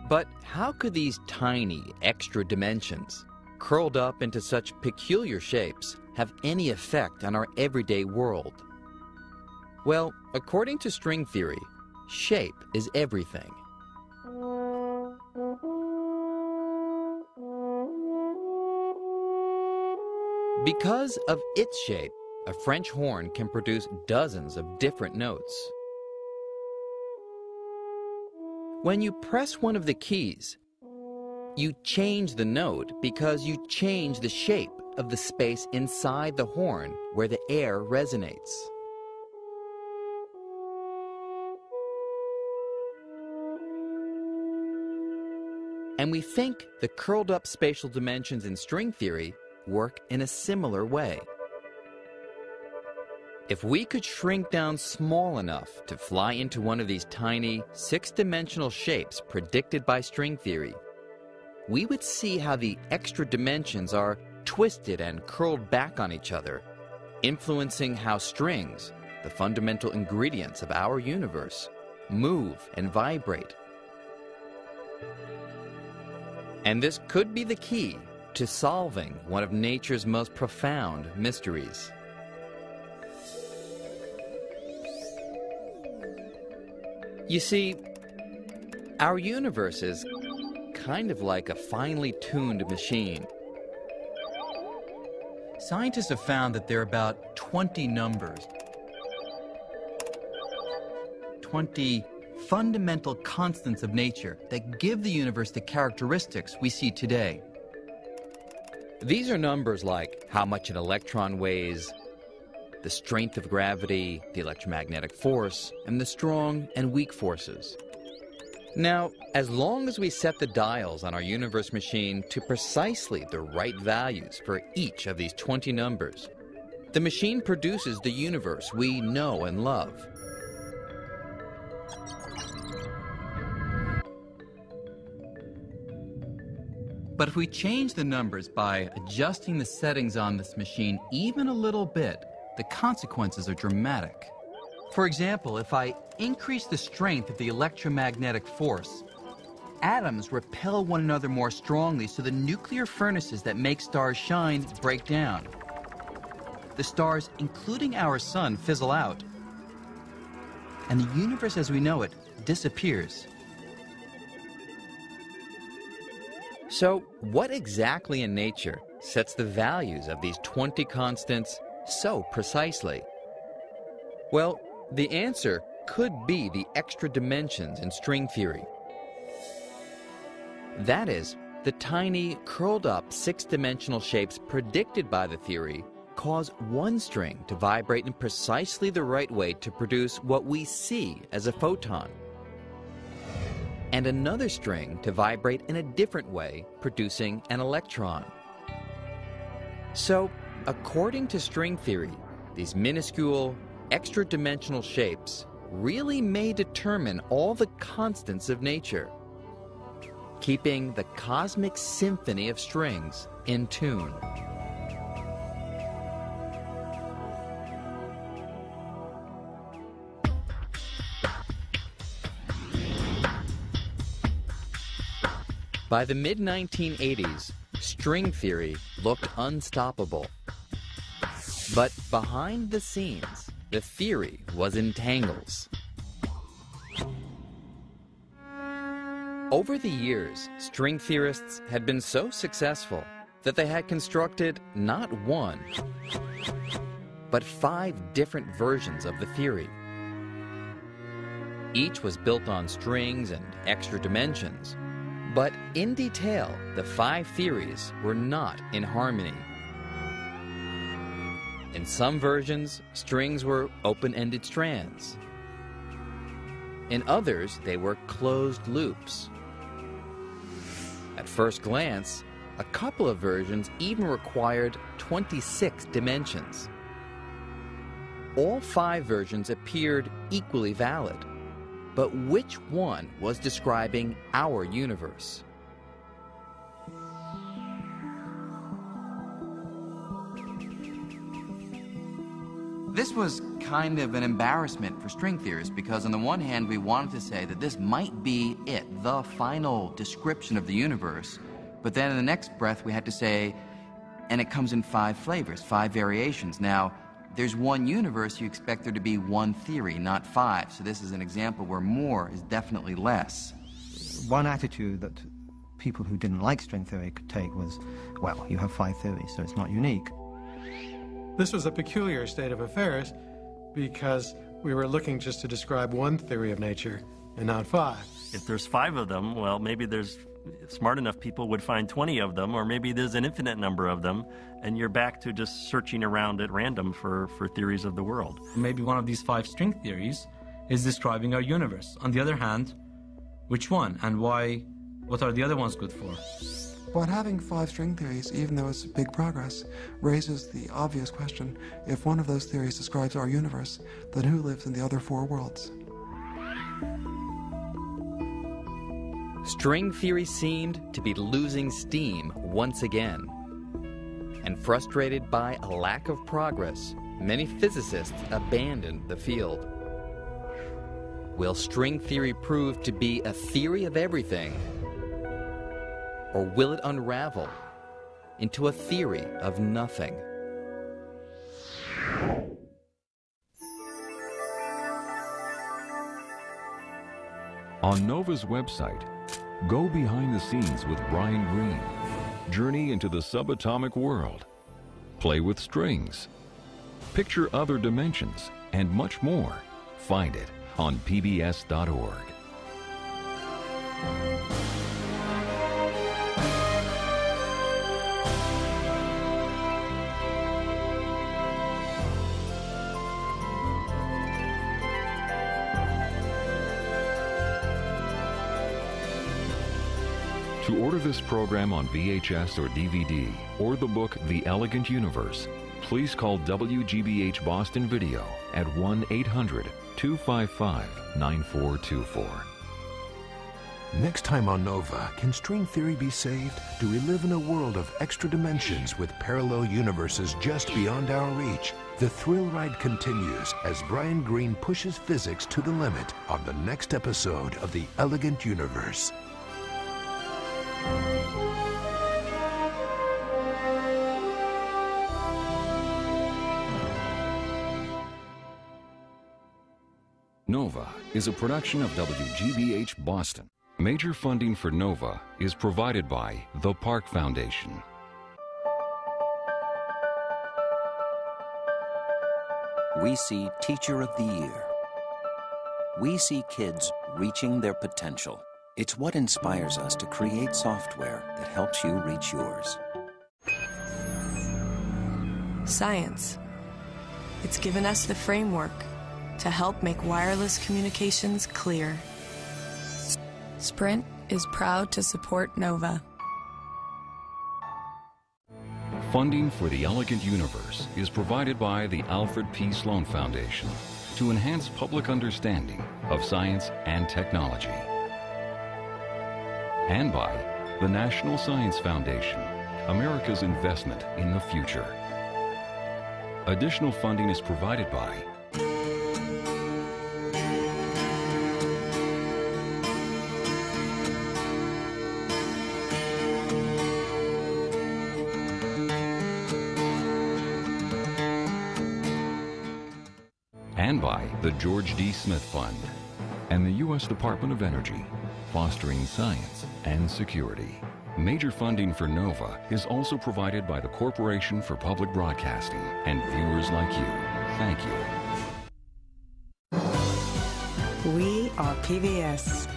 But how could these tiny extra dimensions, curled up into such peculiar shapes, have any effect on our everyday world? Well, according to string theory, shape is everything. Because of its shape, a French horn can produce dozens of different notes. When you press one of the keys, you change the note because you change the shape of the space inside the horn where the air resonates. And we think the curled-up spatial dimensions in string theory work in a similar way. If we could shrink down small enough to fly into one of these tiny, six-dimensional shapes predicted by string theory, we would see how the extra dimensions are twisted and curled back on each other, influencing how strings, the fundamental ingredients of our universe, move and vibrate. And this could be the key to solving one of nature's most profound mysteries. You see, our universe is kind of like a finely tuned machine. Scientists have found that there are about 20 numbers, 20 fundamental constants of nature that give the universe the characteristics we see today. These are numbers like how much an electron weighs, the strength of gravity, the electromagnetic force, and the strong and weak forces. Now, as long as we set the dials on our universe machine to precisely the right values for each of these 20 numbers, the machine produces the universe we know and love. But if we change the numbers by adjusting the settings on this machine even a little bit, the consequences are dramatic. For example, if I increase the strength of the electromagnetic force, atoms repel one another more strongly, so the nuclear furnaces that make stars shine break down. The stars, including our sun, fizzle out, and the universe as we know it disappears. So, what exactly in nature sets the values of these 20 constants so precisely? Well, the answer could be the extra dimensions in string theory. That is, the tiny, curled-up six-dimensional shapes predicted by the theory cause one string to vibrate in precisely the right way to produce what we see as a photon, and another string to vibrate in a different way, producing an electron. So, according to string theory, these minuscule, extra-dimensional shapes really may determine all the constants of nature, keeping the cosmic symphony of strings in tune. By the mid-1980s, string theory looked unstoppable. But behind the scenes, the theory was in tangles. Over the years, string theorists had been so successful that they had constructed not one, but 5 different versions of the theory. Each was built on strings and extra dimensions, but in detail, the 5 theories were not in harmony. In some versions, strings were open-ended strands. In others, they were closed loops. At first glance, a couple of versions even required 26 dimensions. All 5 versions appeared equally valid, but which one was describing our universe? This was kind of an embarrassment for string theorists because on the one hand we wanted to say that this might be it, the final description of the universe, but then in the next breath we had to say, and it comes in 5 flavors, 5 variations. Now, there's one universe, you expect there to be one theory, not 5, so this is an example where more is definitely less. One attitude that people who didn't like string theory could take was, well, you have 5 theories, so it's not unique. This was a peculiar state of affairs because we were looking just to describe one theory of nature and not 5. If there's 5 of them, well, maybe smart enough people would find 20 of them, or maybe there's an infinite number of them, and you're back to just searching around at random for theories of the world. Maybe one of these 5 string theories is describing our universe. On the other hand, which one and why? What are the other ones good for? But having 5 string theories, even though it's big progress, raises the obvious question: if one of those theories describes our universe, then who lives in the other 4 worlds? String theory seemed to be losing steam once again. And frustrated by a lack of progress, many physicists abandoned the field. Will string theory prove to be a theory of everything? Or will it unravel into a theory of nothing? On NOVA's website, go behind the scenes with Brian Greene. Journey into the subatomic world. Play with strings. Picture other dimensions and much more. Find it on pbs.org. To order this program on VHS or DVD, or the book The Elegant Universe, please call WGBH Boston Video at 1-800-255-9424. Next time on NOVA, can string theory be saved? Do we live in a world of extra dimensions with parallel universes just beyond our reach? The thrill ride continues as Brian Greene pushes physics to the limit on the next episode of The Elegant Universe. NOVA is a production of WGBH Boston. Major funding for NOVA is provided by the Park Foundation. We see Teacher of the Year. We see kids reaching their potential. It's what inspires us to create software that helps you reach yours. Science. It's given us the framework to help make wireless communications clear. Sprint is proud to support NOVA. Funding for The Elegant Universe is provided by the Alfred P. Sloan Foundation to enhance public understanding of science and technology. And by the National Science Foundation, America's investment in the future. Additional funding is provided by the George D. Smith Fund and the U.S. Department of Energy, fostering science and security. Major funding for NOVA is also provided by the Corporation for Public Broadcasting and viewers like you. Thank you. We are PBS.